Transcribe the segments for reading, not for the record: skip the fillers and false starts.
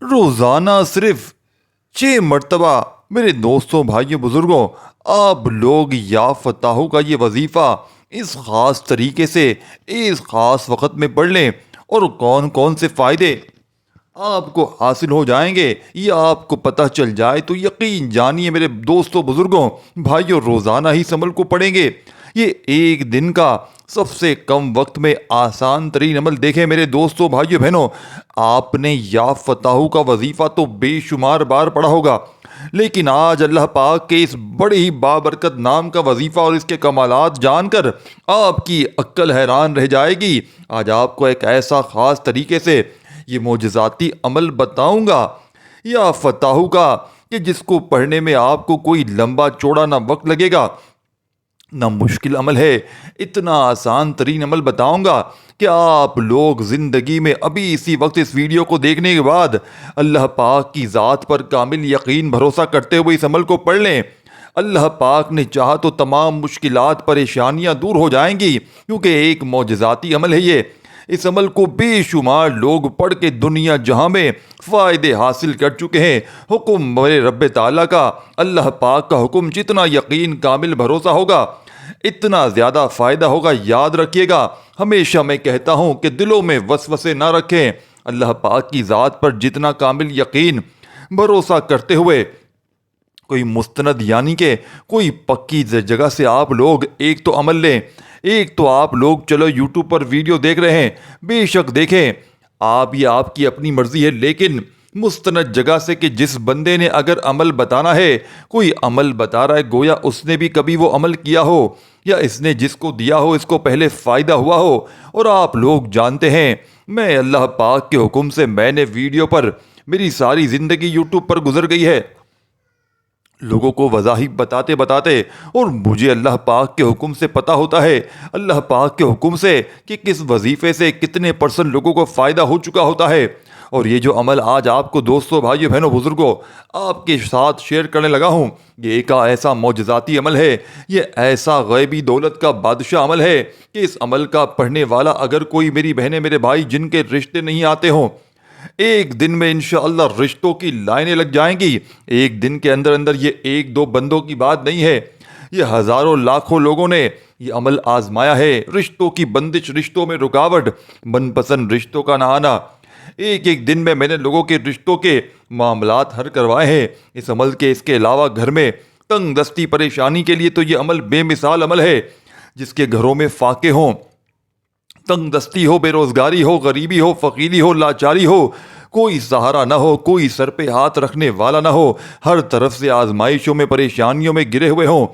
روزانہ صرف 6 مرتبہ میرے دوستوں بھائیوں بزرگوں آپ لوگ یا فتاحوں کا یہ وظیفہ اس خاص طریقے سے اس خاص وقت میں پڑھ لیں اور کون کون سے فائدے آپ کو حاصل ہو جائیں گے یہ آپ کو پتہ چل جائے تو یقین جانیے میرے دوستوں بزرگوں بھائیوں روزانہ ہی اس عمل کو پڑھیں گے۔ یہ ایک دن کا سب سے کم وقت میں آسان ترین عمل دیکھیں میرے دوستوں بھائیوں بہنوں، آپ نے یا فتاحوں کا وظیفہ تو بے شمار بار پڑھا ہوگا، لیکن آج اللہ پاک کے اس بڑے ہی بابرکت نام کا وظیفہ اور اس کے کمالات جان کر آپ کی عقل حیران رہ جائے گی۔ آج آپ کو ایک ایسا خاص طریقے سے یہ معجزاتی عمل بتاؤں گا یا فتاحوں کا کہ جس کو پڑھنے میں آپ کو کوئی لمبا چوڑا نہ وقت لگے گا نہ مشکل عمل ہے، اتنا آسان ترین عمل بتاؤں گا کہ آپ لوگ زندگی میں ابھی اسی وقت اس ویڈیو کو دیکھنے کے بعد اللہ پاک کی ذات پر کامل یقین بھروسہ کرتے ہوئے اس عمل کو پڑھ لیں۔ اللہ پاک نے چاہا تو تمام مشکلات پریشانیاں دور ہو جائیں گی، کیونکہ ایک معجزاتی عمل ہے یہ۔ اس عمل کو بے شمار لوگ پڑھ کے دنیا جہاں میں فائدے حاصل کر چکے ہیں۔ حکم میرے رب تعالیٰ کا، اللہ پاک کا حکم جتنا یقین کامل بھروسہ ہوگا اتنا زیادہ فائدہ ہوگا۔ یاد رکھیے گا، ہمیشہ میں کہتا ہوں کہ دلوں میں وسوسے نہ رکھیں، اللہ پاک کی ذات پر جتنا کامل یقین بھروسہ کرتے ہوئے کوئی مستند یعنی کہ کوئی پکی جگہ سے آپ لوگ ایک تو عمل لیں، ایک تو آپ لوگ چلو یوٹیوب پر ویڈیو دیکھ رہے ہیں، بے شک دیکھیں، آپ کی اپنی مرضی ہے، لیکن مستند جگہ سے کہ جس بندے نے اگر عمل بتانا ہے، کوئی عمل بتا رہا ہے گویا اس نے بھی کبھی وہ عمل کیا ہو یا اس نے جس کو دیا ہو اس کو پہلے فائدہ ہوا ہو۔ اور آپ لوگ جانتے ہیں میں اللہ پاک کے حکم سے میں نے ویڈیو پر میری ساری زندگی یوٹیوب پر گزر گئی ہے لوگوں کو وظائف بتاتے بتاتے، اور مجھے اللہ پاک کے حکم سے پتہ ہوتا ہے اللہ پاک کے حکم سے کہ کس وظیفے سے کتنے % لوگوں کو فائدہ ہو چکا ہوتا ہے۔ اور یہ جو عمل آج آپ کو دوستوں بھائیوں بہنوں بزرگوں آپ کے ساتھ شیئر کرنے لگا ہوں، یہ ایک ایسا معجزاتی عمل ہے، یہ ایسا غیبی دولت کا بادشاہ عمل ہے کہ اس عمل کا پڑھنے والا اگر کوئی میری بہنیں میرے بھائی جن کے رشتے نہیں آتے ہوں، ایک دن میں انشاءاللہ رشتوں کی لائنیں لگ جائیں گی۔ ایک دن کے اندر اندر یہ ایک دو بندوں کی بات نہیں ہے، یہ ہزاروں لاکھوں لوگوں نے یہ عمل آزمایا ہے۔ رشتوں کی بندش، رشتوں میں رکاوٹ، من پسند رشتوں کا نہ آنا، ایک دن میں نے لوگوں کے رشتوں کے معاملات حل کروائے ہیں اس عمل کے۔ اس کے علاوہ گھر میں تنگ دستی پریشانی کے لیے تو یہ عمل بے مثال عمل ہے۔ جس کے گھروں میں فاقے ہوں، تنگ دستی ہو، بے روزگاری ہو، غریبی ہو، فقیری ہو، لاچاری ہو، کوئی سہارا نہ ہو، کوئی سر پہ ہاتھ رکھنے والا نہ ہو، ہر طرف سے آزمائشوں میں پریشانیوں میں گرے ہوئے ہوں،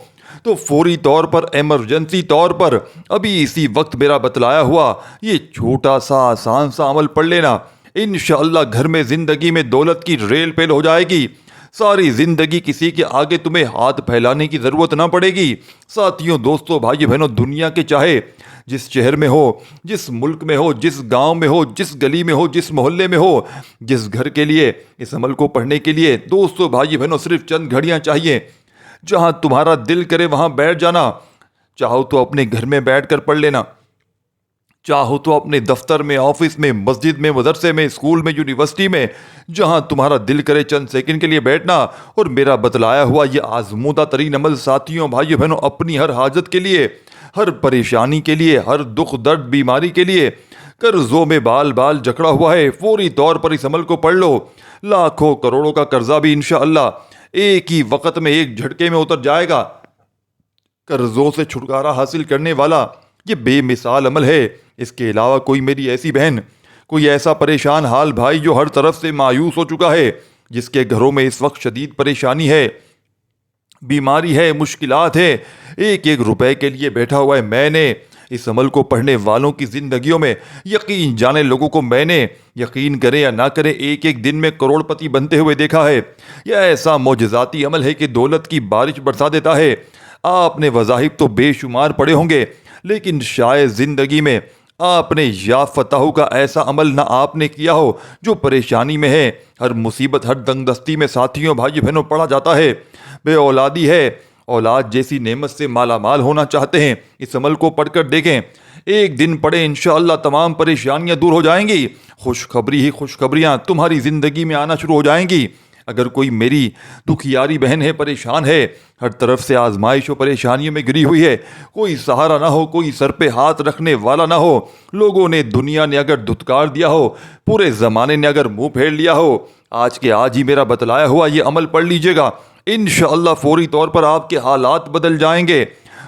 تو فوری طور پر ایمرجنسی طور پر ابھی اسی وقت میرا بتلایا ہوا یہ چھوٹا سا آسان سا عمل پڑھ لینا، انشاءاللہ گھر میں زندگی میں دولت کی ریل پیل ہو جائے گی۔ ساری زندگی کسی کے آگے تمہیں ہاتھ پھیلانے کی ضرورت نہ پڑے گی۔ ساتھیوں، دوستوں، بھائیوں بہنوں، دنیا کے چاہے جس شہر میں ہو، جس ملک میں ہو، جس گاؤں میں ہو، جس گلی میں ہو، جس محلے میں ہو، جس گھر کے لیے اس عمل کو پڑھنے کے لیے دوستوں بھائیوں بہنوں صرف چند گھڑیاں چاہیے۔ جہاں تمہارا دل کرے وہاں بیٹھ جانا، چاہو تو اپنے گھر میں بیٹھ کر پڑھ لینا، چاہو تو اپنے دفتر میں، آفس میں، مسجد میں، مدرسے میں، اسکول میں، یونیورسٹی میں، جہاں تمہارا دل کرے چند سیکنڈ کے لیے بیٹھنا اور میرا بتلایا ہوا یہ آزمودہ ترین عمل ساتھیوں بھائیوں بہنوں اپنی ہر حاجت کے لیے، ہر پریشانی کے لیے، ہر دکھ درد بیماری کے لیے، قرضوں میں بال بال جکڑا ہوا ہے، فوری طور پر اس عمل کو پڑھ لو۔ لاکھوں کروڑوں کا قرضہ بھی انشاءاللہ ایک ہی وقت میں ایک جھٹکے میں اتر جائے گا۔ قرضوں سے چھٹکارا حاصل کرنے والا یہ بے مثال عمل ہے۔ اس کے علاوہ کوئی میری ایسی بہن، کوئی ایسا پریشان حال بھائی جو ہر طرف سے مایوس ہو چکا ہے، جس کے گھروں میں اس وقت شدید پریشانی ہے، بیماری ہے، مشکلات ہے، ایک روپے کے لیے بیٹھا ہوا ہے، میں نے اس عمل کو پڑھنے والوں کی زندگیوں میں یقین جانے لوگوں کو میں نے یقین کرے یا نہ کرے ایک دن میں کروڑ پتی بنتے ہوئے دیکھا ہے۔ یہ ایسا معجزاتی عمل ہے کہ دولت کی بارش برسا دیتا ہے۔ آپ نے وظائف تو بے شمار پڑھے ہوں گے، لیکن شاید زندگی میں آپ نے یا فتحوں کا ایسا عمل نہ آپ نے کیا ہو جو پریشانی میں ہے، ہر مصیبت، ہر تنگ دستی میں ساتھیوں بھائی بہنوں پڑھا جاتا ہے، بے اولادی ہے، اولاد جیسی نعمت سے مالا مال ہونا چاہتے ہیں، اس عمل کو پڑھ کر دیکھیں۔ ایک دن پڑھیں انشاءاللہ تمام پریشانیاں دور ہو جائیں گی، خوشخبری ہی خوشخبریاں تمہاری زندگی میں آنا شروع ہو جائیں گی۔ اگر کوئی میری دکھیاری بہن ہے، پریشان ہے، ہر طرف سے آزمائش و پریشانیوں میں گری ہوئی ہے، کوئی سہارا نہ ہو، کوئی سر پہ ہاتھ رکھنے والا نہ ہو، لوگوں نے، دنیا نے اگر دھتکار دیا ہو، پورے زمانے نے اگر منہ پھیر لیا ہو، آج کے آج ہی میرا بتلایا ہوا یہ عمل پڑھ لیجئے گا، انشاءاللہ فوری طور پر آپ کے حالات بدل جائیں گے،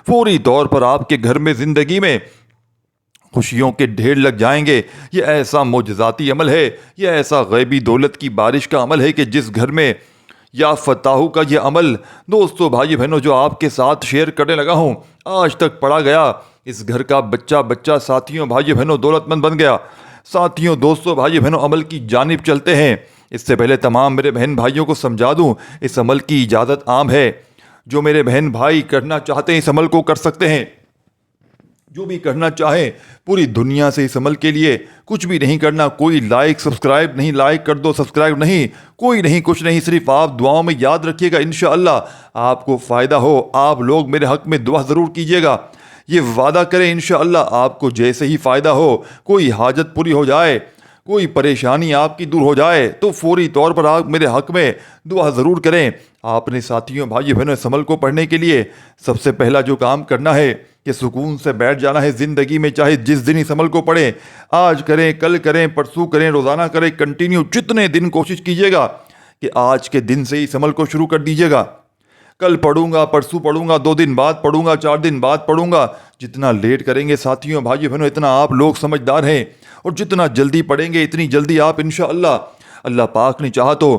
فوری طور پر آپ کے گھر میں، زندگی میں خوشیوں کے ڈھیر لگ جائیں گے۔ یہ ایسا معجزاتی عمل ہے، یہ ایسا غیبی دولت کی بارش کا عمل ہے کہ جس گھر میں یا فتاحو کا یہ عمل دوستو بھائی بہنوں جو آپ کے ساتھ شیئر کرنے لگا ہوں، آج تک پڑھا گیا، اس گھر کا بچہ بچہ ساتھیوں بھائی بہنوں دولت مند بن گیا۔ ساتھیوں دوستو بھائی بہنوں عمل کی جانب چلتے ہیں۔ اس سے پہلے تمام میرے بہن بھائیوں کو سمجھا دوں، اس عمل کی اجازت عام ہے، جو میرے بہن بھائی کرنا چاہتے ہیں اس عمل کو کر سکتے ہیں، جو بھی کرنا چاہے پوری دنیا سے اس عمل کے لیے کچھ بھی نہیں کرنا، کوئی لائک سبسکرائب نہیں، لائک کر دو سبسکرائب نہیں، کوئی نہیں، کچھ نہیں، صرف آپ دعاؤں میں یاد رکھیے گا انشاءاللہ آپ کو فائدہ ہو، آپ لوگ میرے حق میں دعا ضرور کیجیے گا، یہ وعدہ کریں انشاءاللہ آپ کو جیسے ہی فائدہ ہو، کوئی حاجت پوری ہو جائے، کوئی پریشانی آپ کی دور ہو جائے تو فوری طور پر آپ میرے حق میں دعا ضرور کریں۔ آپ نے ساتھیوں بھائی بہنوں اس عمل کو پڑھنے کے لیے سب سے پہلا جو کام کرنا ہے کہ سکون سے بیٹھ جانا ہے زندگی میں، چاہے جس دن اس عمل کو پڑھیں، آج کریں، کل کریں، پرسوں کریں، روزانہ کریں، کنٹینیو جتنے دن کوشش کیجیے گا کہ آج کے دن سے اس عمل کو شروع کر دیجیے گا۔ کل پڑھوں گا، پرسوں پڑھوں گا، 2 دن بعد پڑھوں گا، 4 دن بعد پڑھوں گا، جتنا لیٹ کریں گے ساتھیوں بھائی بہنوں اتنا آپ لوگ سمجھدار ہیں، اور جتنا جلدی پڑھیں گے اتنی جلدی آپ انشاءاللہ، اللہ پاک نے چاہا تو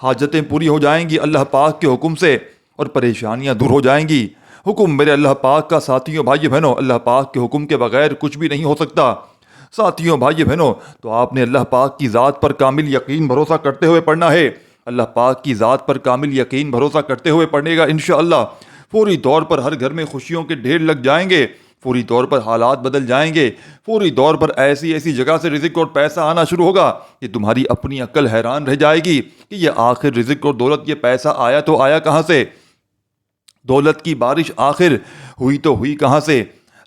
حاجتیں پوری ہو جائیں گی اللہ پاک کے حکم سے، اور پریشانیاں دور ہو جائیں گی۔ حکم میرے اللہ پاک کا ساتھیوں بھائی بہنوں، اللہ پاک کے حکم کے بغیر کچھ بھی نہیں ہو سکتا۔ ساتھیوں بھائی بہنوں تو آپ نے اللہ پاک کی ذات پر کامل یقین بھروسہ کرتے ہوئے پڑھنا ہے، اللہ پاک کی ذات پر کامل یقین بھروسہ کرتے ہوئے پڑھنے گا انشاءاللہ، فوری طور پر ہر گھر میں خوشیوں کے ڈھیر لگ جائیں گے، فوری طور پر حالات بدل جائیں گے، فوری طور پر ایسی ایسی جگہ سے رزق اور پیسہ آنا شروع ہوگا کہ تمہاری اپنی عقل حیران رہ جائے گی کہ یہ آخر رزق اور دولت، یہ پیسہ آیا تو آیا کہاں سے، دولت کی بارش آخر ہوئی تو ہوئی کہاں سے۔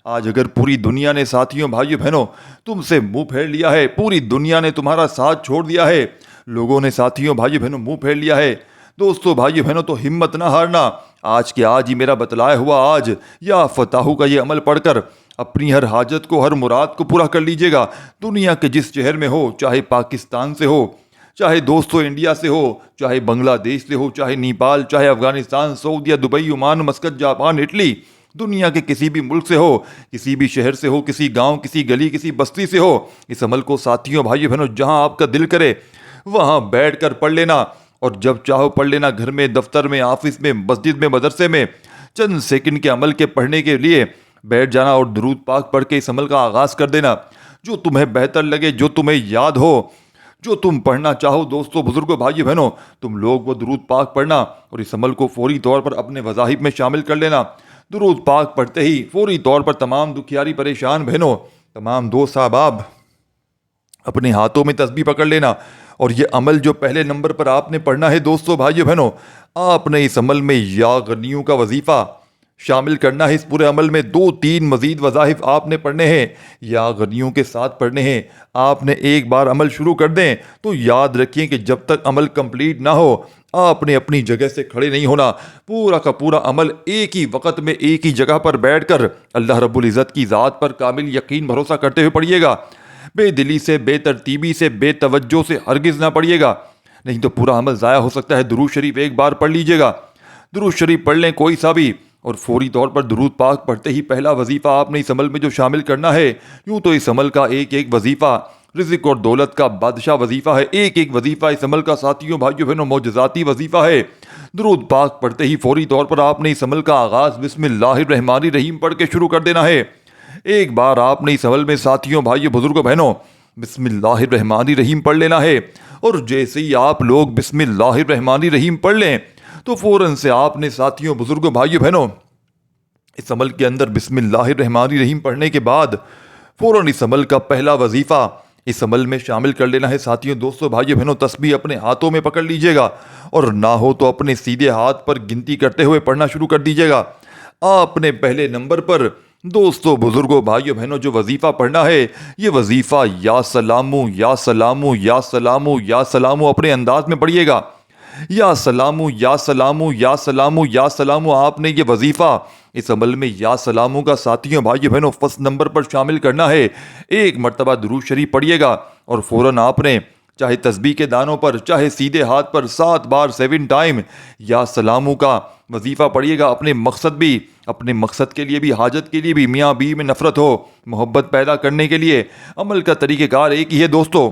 آج اگر پوری دنیا نے ساتھیوں بھائیوں بہنوں تم سے منہ پھیر لیا ہے، پوری دنیا نے تمہارا ساتھ چھوڑ دیا ہے، لوگوں نے ساتھیوں بھائیوں بہنوں منہ پھیر لیا ہے، دوستو بھائیوں بہنوں تو ہمت نہ ہارنا، آج کے آج ہی میرا بتلایا ہوا آج یا فتاحو کا یہ عمل پڑھ کر اپنی ہر حاجت کو، ہر مراد کو پورا کر لیجیے گا۔ دنیا کے جس شہر میں ہو، چاہے پاکستان سے ہو، چاہے دوستو انڈیا سے ہو، چاہے بنگلہ دیش سے ہو، چاہے نیپال، چاہے افغانستان، سعودیہ، Dubai, Oman, Muscat, Japan, Italy, دنیا کے کسی بھی ملک سے ہو، کسی بھی شہر سے ہو، کسی گاؤں، کسی گلی، کسی بستی سے ہو، اس عمل کو ساتھیوں بھائیوں بہنوں جہاں آپ کا دل کرے وہاں بیٹھ کر پڑھ لینا، اور جب چاہو پڑھ لینا، گھر میں، دفتر میں، آفس میں، مسجد میں، مدرسے میں، چند سیکنڈ کے عمل کے پڑھنے کے لیے بیٹھ جانا اور درود پاک پڑھ کے اس عمل کا آغاز کر دینا، جو تمہیں بہتر لگے، جو تمہیں یاد ہو، جو تم پڑھنا چاہو دوستو بزرگوں بھائی بہنوں تم لوگ وہ درود پاک پڑھنا، اور اس عمل کو فوری طور پر اپنے وظائف میں شامل کر لینا۔ درود پاک پڑھتے ہی فوری طور پر تمام دکھیاری پریشان بہنوں، تمام دوست احباب اپنے ہاتھوں میں تسبیح پکڑ لینا، اور یہ عمل جو پہلے نمبر پر آپ نے پڑھنا ہے دوستو بھائیو بہنوں، آپ نے اس عمل میں یا غنیوں کا وظیفہ شامل کرنا ہے۔ اس پورے عمل میں 2-3 مزید وظائف آپ نے پڑھنے ہیں، یا غنیوں کے ساتھ پڑھنے ہیں۔ آپ نے ایک بار عمل شروع کر دیں تو یاد رکھیں کہ جب تک عمل کمپلیٹ نہ ہو آپ نے اپنی جگہ سے کھڑے نہیں ہونا، پورا کا پورا عمل ایک ہی وقت میں ایک ہی جگہ پر بیٹھ کر اللہ رب العزت کی ذات پر کامل یقین بھروسہ کرتے ہوئے پڑھیے گا، بے دلی سے، بے ترتیبی سے، بے توجہ سے ہرگز نہ پڑھیے گا، نہیں تو پورا عمل ضائع ہو سکتا ہے۔ درود شریف ایک بار پڑھ لیجیے گا، درود شریف پڑھ لیں کوئی سا بھی، اور فوری طور پر درود پاک پڑھتے ہی پہلا وظیفہ آپ نے اس عمل میں جو شامل کرنا ہے، یوں تو اس عمل کا ایک ایک وظیفہ رزق اور دولت کا بادشاہ وظیفہ ہے، ایک ایک وظیفہ اس عمل کا ساتھیوں بھائیوں بہنوں معجزاتی وظیفہ ہے۔ درود پاک پڑھتے ہی فوری طور پر آپ نے اس عمل کا آغاز بسم اللہ الرحمن الرحیم پڑھ کے شروع کر دینا ہے۔ ایک بار آپ نے اس عمل میں ساتھیوں بھائیوں بزرگوں بہنوں بسم اللہ الرحمن الرحیم پڑھ لینا ہے، اور جیسے ہی آپ لوگ بسم اللہ الرحمن الرحیم پڑھ لیں تو فوراً سے آپ نے ساتھیوں بزرگوں بھائیوں بہنوں اس عمل کے اندر بسم اللہ الرحمن الرحیم پڑھنے کے بعد فوراً اس عمل کا پہلا وظیفہ اس عمل میں شامل کر لینا ہے۔ ساتھیوں دوستوں بھائیوں بہنوں تسبیح اپنے ہاتھوں میں پکڑ لیجیے گا، اور نہ ہو تو اپنے سیدھے ہاتھ پر گنتی کرتے ہوئے پڑھنا شروع کر دیجیے گا۔ آپ نے پہلے نمبر پر دوستوں بزرگوں بھائیوں بہنوں جو وظیفہ پڑھنا ہے یہ وظیفہ یا سلامو یا سلامو یا سلامو یا سلامو اپنے انداز میں پڑھیے گا. یا سلامو یا سلامو یا سلامو یا سلامو. آپ نے یہ وظیفہ اس عمل میں یا سلامو کا ساتھیوں بھائیوں بہنوں فرسٹ نمبر پر شامل کرنا ہے. ایک مرتبہ درود شریف پڑھیے گا اور فوراً آپ نے چاہے تسبیح کے دانوں پر چاہے سیدھے ہاتھ پر 7 بار 7 ٹائم یا سلامو کا وظیفہ پڑھیے گا. اپنے مقصد کے لیے بھی حاجت کے لیے بھی میاں بیوی میں نفرت ہو محبت پیدا کرنے کے لیے عمل کا طریقہ کار ایک ہی ہے دوستوں.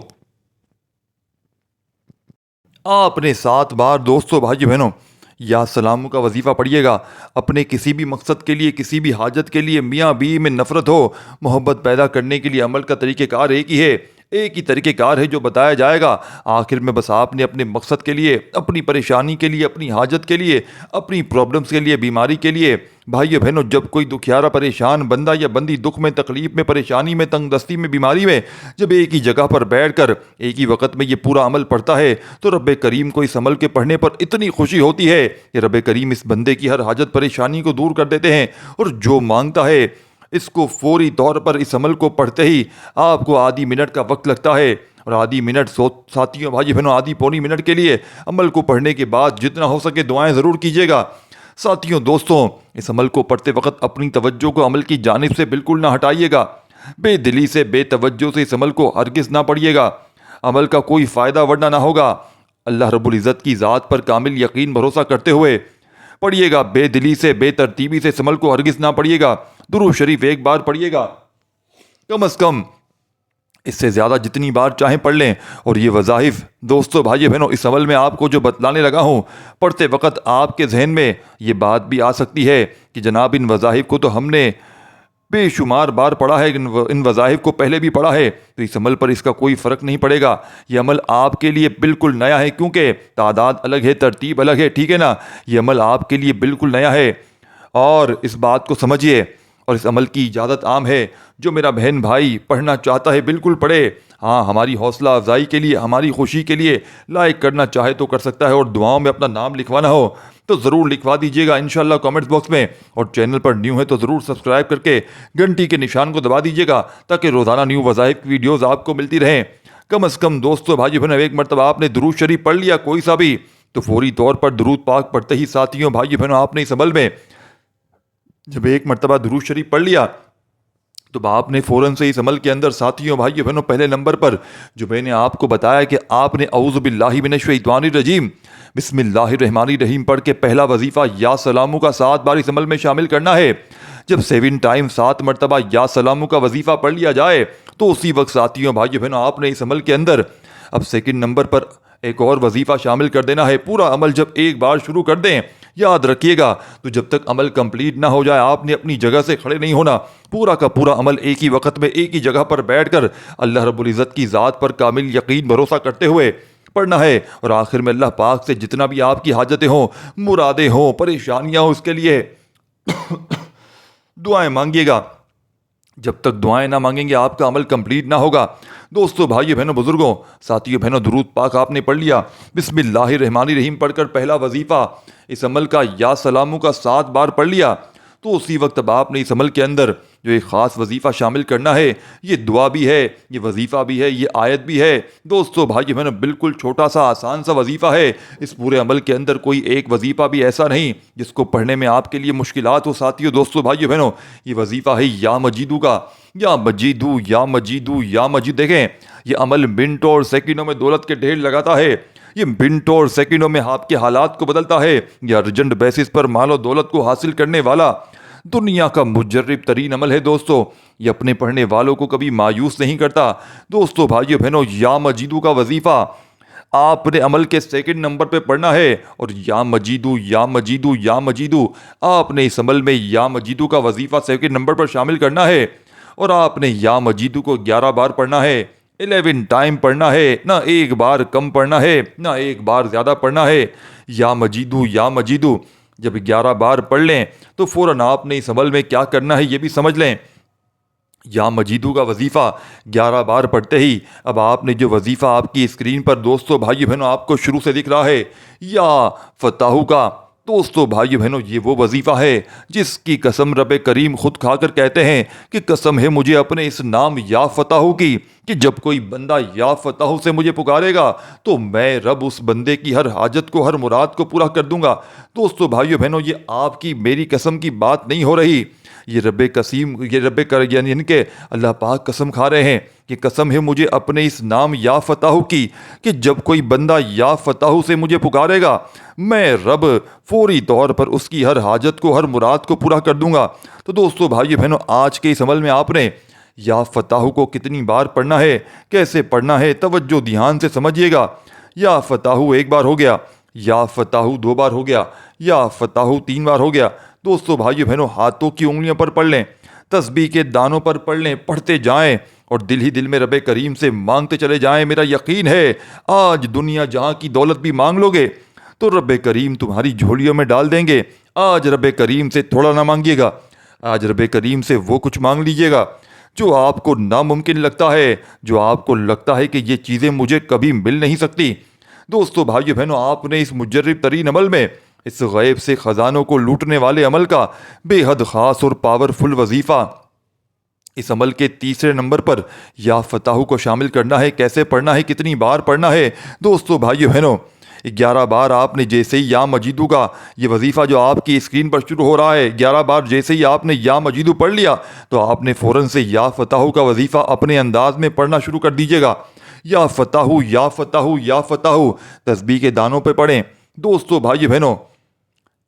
آپ نے 7 بار دوستوں بھائیو بہنوں یا سلاموں کا وظیفہ پڑھیے گا. اپنے کسی بھی مقصد کے لیے کسی بھی حاجت کے لیے میاں بیوی میں نفرت ہو محبت پیدا کرنے کے لیے عمل کا طریقہ کار ایک ہی ہے. ایک ہی طریقہ کار ہے جو بتایا جائے گا. آخر میں بس آپ نے اپنے مقصد کے لیے اپنی پریشانی کے لیے اپنی حاجت کے لیے اپنی پرابلمس کے لیے بیماری کے لیے بھائیو بہنوں جب کوئی دکھیارا پریشان بندہ یا بندی دکھ میں تکلیف میں پریشانی میں تنگ دستی میں بیماری میں جب ایک ہی جگہ پر بیٹھ کر ایک ہی وقت میں یہ پورا عمل پڑھتا ہے تو رب کریم کو اس عمل کے پڑھنے پر اتنی خوشی ہوتی ہے کہ رب کریم اس بندے کی ہر حاجت پریشانی کو دور کر دیتے ہیں اور جو مانگتا ہے اس کو فوری طور پر اس عمل کو پڑھتے ہی آپ کو آدھی منٹ کا وقت لگتا ہے. اور آدھی منٹ ساتھیوں بھائی بہنوں آدھی پونی منٹ کے لیے عمل کو پڑھنے کے بعد جتنا ہو سکے دعائیں ضرور کیجیے گا. ساتھیوں دوستوں اس عمل کو پڑھتے وقت اپنی توجہ کو عمل کی جانب سے بالکل نہ ہٹائیے گا. بے دلی سے بے توجہ سے اس عمل کو ہرگز نہ پڑھیے گا. عمل کا کوئی فائدہ ورنہ نہ ہوگا. اللہ رب العزت کی ذات پر کامل یقین بھروسہ کرتے ہوئے پڑھیے گا. بے دلی سے بے ترتیبی سے اس عمل کو ہرگز نہ پڑھیے گا. درود شریف ایک بار پڑھیے گا کم از کم اس سے زیادہ جتنی بار چاہیں پڑھ لیں. اور یہ وظائف دوستوں بھائی بہنوں اس عمل میں آپ کو جو بتلانے لگا ہوں پڑھتے وقت آپ کے ذہن میں یہ بات بھی آ سکتی ہے کہ جناب ان وظائف کو تو ہم نے بے شمار بار پڑھا ہے, ان وظائف کو پہلے بھی پڑھا ہے تو اس عمل پر اس کا کوئی فرق نہیں پڑے گا. یہ عمل آپ کے لیے بالکل نیا ہے کیونکہ تعداد الگ ہے ترتیب الگ ہے, ٹھیک ہے نا. یہ عمل آپ کے لیے بالکل نیا ہے اور اس بات کو سمجھیے. اور اس عمل کی اجازت عام ہے. جو میرا بہن بھائی پڑھنا چاہتا ہے بالکل پڑھے. ہاں ہماری حوصلہ افزائی کے لیے ہماری خوشی کے لیے لائک کرنا چاہے تو کر سکتا ہے اور دعاؤں میں اپنا نام لکھوانا ہو تو ضرور لکھوا دیجیے گا انشاءاللہ کامنٹس باکس میں. اور چینل پر نیو ہے تو ضرور سبسکرائب کر کے گھنٹی کے نشان کو دبا دیجیے گا تاکہ روزانہ نیو وظائف کی ویڈیوز آپ کو ملتی رہیں. کم از کم دوستوں بھائی بہنوں ایک مرتبہ آپ نے درود شریف پڑھ لیا کوئی سا بھی تو فوری طور پر درود پاک پڑھتے ہی ساتھیوں بھائی بہنوں آپ نے اس عمل میں جب ایک مرتبہ درود شریف پڑھ لیا تو آپ نے فوراً سے اس عمل کے اندر ساتھیوں بھائیوں بہنوں پہلے نمبر پر جو میں نے آپ کو بتایا کہ آپ نے اعوذ باللہ من الشیطان الرجیم بسم اللہ الرحمن الرحیم پڑھ کے پہلا وظیفہ یا سلامو کا 7 بار اس عمل میں شامل کرنا ہے. جب 7 ٹائم 7 مرتبہ یا سلامو کا وظیفہ پڑھ لیا جائے تو اسی وقت ساتھیوں بھائیوں بہنوں آپ نے اس عمل کے اندر اب سیکنڈ نمبر پر ایک اور وظیفہ شامل کر دینا ہے. پورا عمل جب ایک بار شروع کر دیں یاد رکھیے گا تو جب تک عمل کمپلیٹ نہ ہو جائے آپ نے اپنی جگہ سے کھڑے نہیں ہونا. پورا کا پورا عمل ایک ہی وقت میں ایک ہی جگہ پر بیٹھ کر اللہ رب العزت کی ذات پر کامل یقین بھروسہ کرتے ہوئے پڑھنا ہے. اور آخر میں اللہ پاک سے جتنا بھی آپ کی حاجتیں ہوں مرادیں ہوں پریشانیاں ہوں اس کے لیے دعائیں مانگیے گا. جب تک دعائیں نہ مانگیں گے آپ کا عمل کمپلیٹ نہ ہوگا. دوستو بھائیو بہنوں بزرگوں ساتھیوں بہنوں درود پاک آپ نے پڑھ لیا. بسم اللہ الرحمن الرحیم پڑھ کر پہلا وظیفہ اس عمل کا یا سلامو کا 7 بار پڑھ لیا تو اسی وقت اب آپ نے اس عمل کے اندر جو ایک خاص وظیفہ شامل کرنا ہے. یہ دعا بھی ہے یہ وظیفہ بھی ہے یہ آیت بھی ہے. دوستو بھائی بہنوں بالکل چھوٹا سا آسان سا وظیفہ ہے. اس پورے عمل کے اندر کوئی ایک وظیفہ بھی ایسا نہیں جس کو پڑھنے میں آپ کے لیے مشکلات ہو. ساتھیوں دوستو بھائی بہنوں یہ وظیفہ ہے یا مجیدو کا. یا مجیدو یا مجیدو یا مجید. دیکھیں یہ عمل منٹوں اور سیکنڈوں میں دولت کے ڈھیر لگاتا ہے. یہ منٹوں اور سیکنڈوں میں آپ کے حالات کو بدلتا ہے. یہ ارجنٹ بیسس پر مال و دولت کو حاصل کرنے والا دنیا کا مجرب ترین عمل ہے. دوستو یہ اپنے پڑھنے والوں کو کبھی مایوس نہیں کرتا. دوستو بھائیو بہنوں یا مجیدو کا وظیفہ آپ نے عمل کے سیکنڈ نمبر پہ پڑھنا ہے. اور یا مجیدو یا مجیدو یا مجیدو آپ نے اس عمل میں یا مجیدو کا وظیفہ سیکنڈ نمبر پر شامل کرنا ہے. اور آپ نے یا مجیدو کو 11 بار پڑھنا ہے. 11 ٹائم پڑھنا ہے. نہ ایک بار کم پڑھنا ہے نہ ایک بار زیادہ پڑھنا ہے. یا مجیدو یا مجیدو جب 11 بار پڑھ لیں تو فوراً آپ نے اس عمل میں کیا کرنا ہے یہ بھی سمجھ لیں. یا مجیدو کا وظیفہ 11 بار پڑھتے ہی اب آپ نے جو وظیفہ آپ کی اسکرین پر دوستو بھائی بہنوں آپ کو شروع سے دکھ رہا ہے یا فتاحو کا دوستو بھائیو بہنوں، یہ وہ وظیفہ ہے جس کی قسم رب کریم خود کھا کر کہتے ہیں کہ قسم ہے مجھے اپنے اس نام یا فتح کی کہ جب کوئی بندہ یا فتح سے مجھے پکارے گا تو میں رب اس بندے کی ہر حاجت کو، ہر مراد کو پورا کر دوں گا۔ دوستو بھائیو بہنوں، یہ آپ کی میری قسم کی بات نہیں ہو رہی، یہ یعنی ان کے اللہ پاک قسم کھا رہے ہیں کہ قسم ہے مجھے اپنے اس نام یا فتح کی کہ جب کوئی بندہ یا فتح سے مجھے پکارے گا میں رب فوری طور پر اس کی ہر حاجت کو، ہر مراد کو پورا کر دوں گا۔ تو دوستو بھائیو بہنوں، آج کے اس عمل میں آپ نے یا فتح کو کتنی بار پڑھنا ہے، کیسے پڑھنا ہے، توجہ دھیان سے سمجھیے گا۔ یا فتح ایک بار ہو گیا، یا فتح دو بار ہو گیا، یا فتح تین بار ہو گیا۔ دوستو بھائیو بہنوں، ہاتھوں کی انگلیوں پر پڑھ لیں، تسبیح کے دانوں پر پڑھ لیں، پڑھتے جائیں اور دل ہی دل میں رب کریم سے مانگتے چلے جائیں۔ میرا یقین ہے آج دنیا جہاں کی دولت بھی مانگ لو گے تو رب کریم تمہاری جھولیوں میں ڈال دیں گے۔ آج رب کریم سے تھوڑا نہ مانگیے گا، آج رب کریم سے وہ کچھ مانگ لیجیے گا جو آپ کو ناممکن لگتا ہے، جو آپ کو لگتا ہے کہ یہ چیزیں مجھے کبھی مل نہیں سکتی۔ دوستو بھائیو بہنوں، آپ نے اس مجرب ترین عمل میں، اس غیب سے خزانوں کو لوٹنے والے عمل کا بے حد خاص اور پاورفل وظیفہ، اس عمل کے تیسرے نمبر پر یا فتح کو شامل کرنا ہے۔ کیسے پڑھنا ہے، کتنی بار پڑھنا ہے؟ دوستو بھائیو بہنوں، 11 بار آپ نے جیسے ہی یا مجیدو کا یہ وظیفہ جو آپ کی اسکرین پر شروع ہو رہا ہے، 11 بار جیسے ہی آپ نے یا مجیدو پڑھ لیا تو آپ نے فوراً سے یا فتح کا وظیفہ اپنے انداز میں پڑھنا شروع کر دیجیے گا۔ یا فتح، یا فتح، یا فتح، تسبیح کے دانوں پہ پڑھیں۔ دوستو بھائیو بہنوں،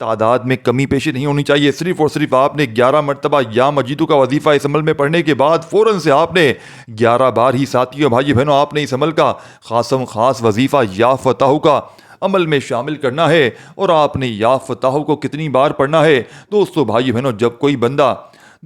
تعداد میں کمی پیشی نہیں ہونی چاہیے، صرف اور صرف آپ نے 11 مرتبہ یا مجیدو کا وظیفہ اس عمل میں پڑھنے کے بعد فوراً سے آپ نے 11 بار ہی ساتھیوں بھائی بہنوں آپ نے اس عمل کا خاص وظیفہ یا فتح کا عمل میں شامل کرنا ہے۔ اور آپ نے یا فتح کو کتنی بار پڑھنا ہے؟ دوستو بھائی بہنوں، جب کوئی بندہ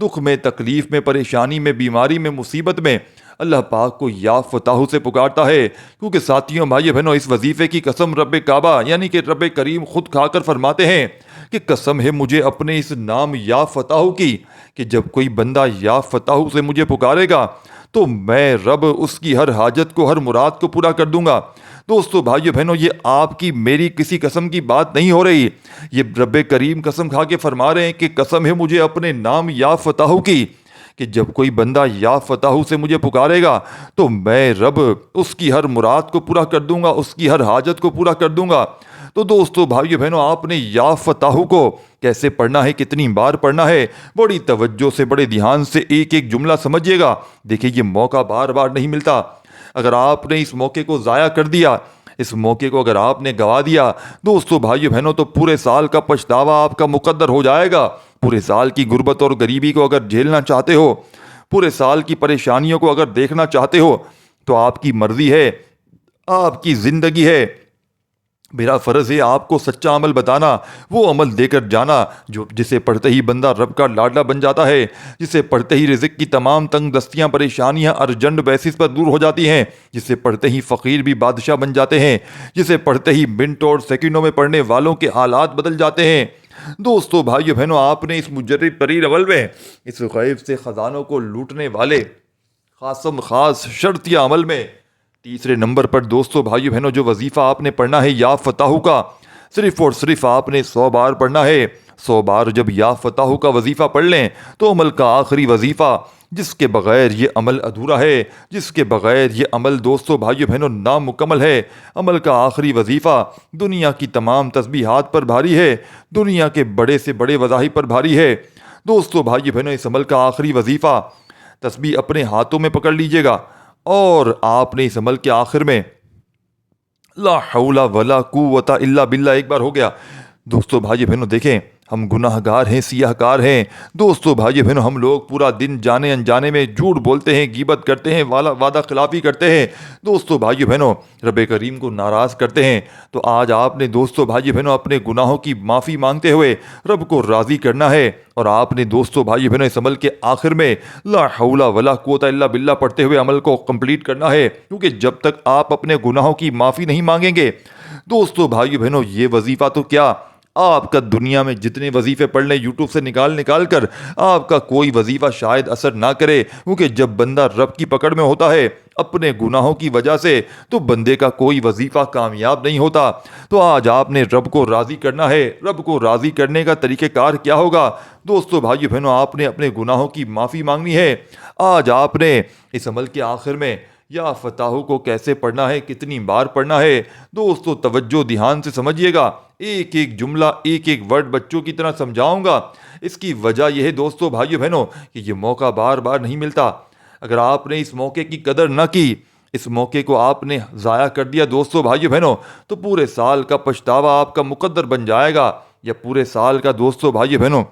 دکھ میں، تکلیف میں، پریشانی میں، بیماری میں، مصیبت میں اللہ پاک کو یا فتح سے پکارتا ہے، کیونکہ ساتھیوں بھائی بہنوں اس وظیفے کی قسم رب کعبہ یعنی کہ رب کریم خود کھا کر فرماتے ہیں کہ قسم ہے مجھے اپنے اس نام یا فتح کی کہ جب کوئی بندہ یا فتح سے مجھے پکارے گا تو میں رب اس کی ہر حاجت کو، ہر مراد کو پورا کر دوں گا۔ دوستو بھائیو بہنوں، یہ آپ کی میری کسی قسم کی بات نہیں ہو رہی، یہ رب کریم قسم کھا کے فرما رہے ہیں کہ قسم ہے مجھے اپنے نام یا فتح کی کہ جب کوئی بندہ یا فتح سے مجھے پکارے گا تو میں رب اس کی ہر مراد کو پورا کر دوں گا، اس کی ہر حاجت کو پورا کر دوں گا۔ تو دوستو بھائیو بہنوں، آپ نے یا فتح کو کیسے پڑھنا ہے، کتنی بار پڑھنا ہے، بڑی توجہ سے، بڑے دھیان سے ایک ایک جملہ سمجھیے گا۔ دیکھیں یہ موقع بار بار نہیں ملتا، اگر آپ نے اس موقع کو ضائع کر دیا، اس موقع کو اگر آپ نے گوا دیا دوستو بھائیو بہنوں تو پورے سال کا پچھتاوا آپ کا مقدر ہو جائے گا۔ پورے سال کی غربت اور غریبی کو اگر جھیلنا چاہتے ہو، پورے سال کی پریشانیوں کو اگر دیکھنا چاہتے ہو تو آپ کی مرضی ہے، آپ کی زندگی ہے، میرا فرض ہے آپ کو سچا عمل بتانا، وہ عمل دے کر جانا جسے پڑھتے ہی بندہ رب کا لاڈلا بن جاتا ہے، جسے پڑھتے ہی رزق کی تمام تنگ دستیاں، پریشانیاں ارجنٹ بیسس پر دور ہو جاتی ہیں، جسے پڑھتے ہی فقیر بھی بادشاہ بن جاتے ہیں، جسے پڑھتے ہی منٹ اور سیکنڈوں میں پڑھنے والوں کے حالات بدل جاتے ہیں۔ دوستو بھائیو بہنوں، آپ نے اس مجرب ترین عمل میں، اس غیب سے خزانوں کو لوٹنے والے خاص شرطیہ عمل میں تیسرے نمبر پر دوستو بھائیو بہنوں جو وظیفہ آپ نے پڑھنا ہے یا فتح کا، صرف اور صرف آپ نے 100 بار پڑھنا ہے۔ 100 بار جب یا فتح کا وظیفہ پڑھ لیں تو عمل کا آخری وظیفہ جس کے بغیر یہ عمل ادھورا ہے، جس کے بغیر یہ عمل دوستو بھائیو بہنوں نامکمل ہے، عمل کا آخری وظیفہ دنیا کی تمام تسبیحات پر بھاری ہے، دنیا کے بڑے سے بڑے وظائف پر بھاری ہے۔ دوستو بھائیو بہنوں، اس عمل کا آخری وظیفہ تسبیح اپنے ہاتھوں میں پکڑ لیجئے گا اور آپ نے اس عمل کے آخر میں لا حول ولا قوت الا باللہ ایک بار ہو گیا۔ دوستو بھائی بہنوں دیکھیں، ہم گناہ گار ہیں، سیاہ کار ہیں۔ دوستو بھائی بہنوں، ہم لوگ پورا دن جانے انجانے میں جھوٹ بولتے ہیں، غیبت کرتے ہیں، وعدہ خلافی کرتے ہیں، دوستو بھائی بہنوں رب کریم کو ناراض کرتے ہیں۔ تو آج آپ نے دوستو بھائی بہنوں اپنے گناہوں کی معافی مانگتے ہوئے رب کو راضی کرنا ہے، اور آپ نے دوستو بھائی بہنوں اس عمل کے آخر میں لا حول ولا قوت الا باللہ پڑھتے ہوئے عمل کو کمپلیٹ کرنا ہے، کیونکہ جب تک آپ اپنے گناہوں کی معافی نہیں مانگیں گے دوستو بھائی بہنوں یہ وظیفہ تو کیا، آپ کا دنیا میں جتنے وظیفے پڑھ لیں یوٹیوب سے نکال کر آپ کا کوئی وظیفہ شاید اثر نہ کرے، کیونکہ جب بندہ رب کی پکڑ میں ہوتا ہے اپنے گناہوں کی وجہ سے تو بندے کا کوئی وظیفہ کامیاب نہیں ہوتا۔ تو آج آپ نے رب کو راضی کرنا ہے۔ رب کو راضی کرنے کا طریقہ کار کیا ہوگا؟ دوستو بھائیو بہنوں، آپ نے اپنے گناہوں کی معافی مانگنی ہے۔ آج آپ نے اس عمل کے آخر میں یا فتح کو کیسے پڑھنا ہے، کتنی بار پڑھنا ہے، دوستو توجہ دھیان سے سمجھیے گا۔ ایک ایک جملہ، ایک ایک ورڈ بچوں کی طرح سمجھاؤں گا۔ اس کی وجہ یہ ہے دوستو بھائیو بہنوں کہ یہ موقع بار بار نہیں ملتا۔ اگر آپ نے اس موقع کی قدر نہ کی، اس موقع کو آپ نے ضائع کر دیا دوستو بھائیو بہنوں، تو پورے سال کا پچھتاوا آپ کا مقدر بن جائے گا۔ یا پورے سال کا دوستو بھائیو بہنوں،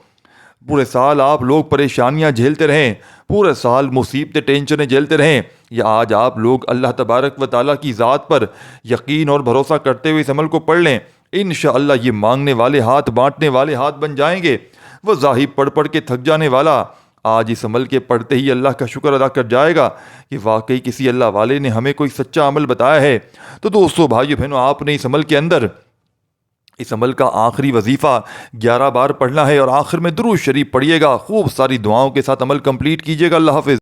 پورے سال آپ لوگ پریشانیاں جھیلتے رہیں، پورے سال مصیبتیں ٹینشنیں جھیلتے رہیں، یا آج آپ لوگ اللہ تبارک و تعالیٰ کی ذات پر یقین اور بھروسہ کرتے ہوئے اس عمل کو پڑھ لیں، انشاءاللہ یہ مانگنے والے ہاتھ بانٹنے والے ہاتھ بن جائیں گے۔ وہ ظاہر پڑھ پڑھ کے تھک جانے والا آج اس عمل کے پڑھتے ہی اللہ کا شکر ادا کر جائے گا کہ واقعی کسی اللہ والے نے ہمیں کوئی سچا عمل بتایا ہے۔ تو دوستو بھائیو بہنوں، آپ نے اس عمل کے اندر اس عمل کا آخری وظیفہ 11 بار پڑھنا ہے، اور آخر میں درود شریف پڑھیے گا۔ خوب ساری دعاؤں کے ساتھ عمل کمپلیٹ کیجیے گا۔ اللہ حافظ۔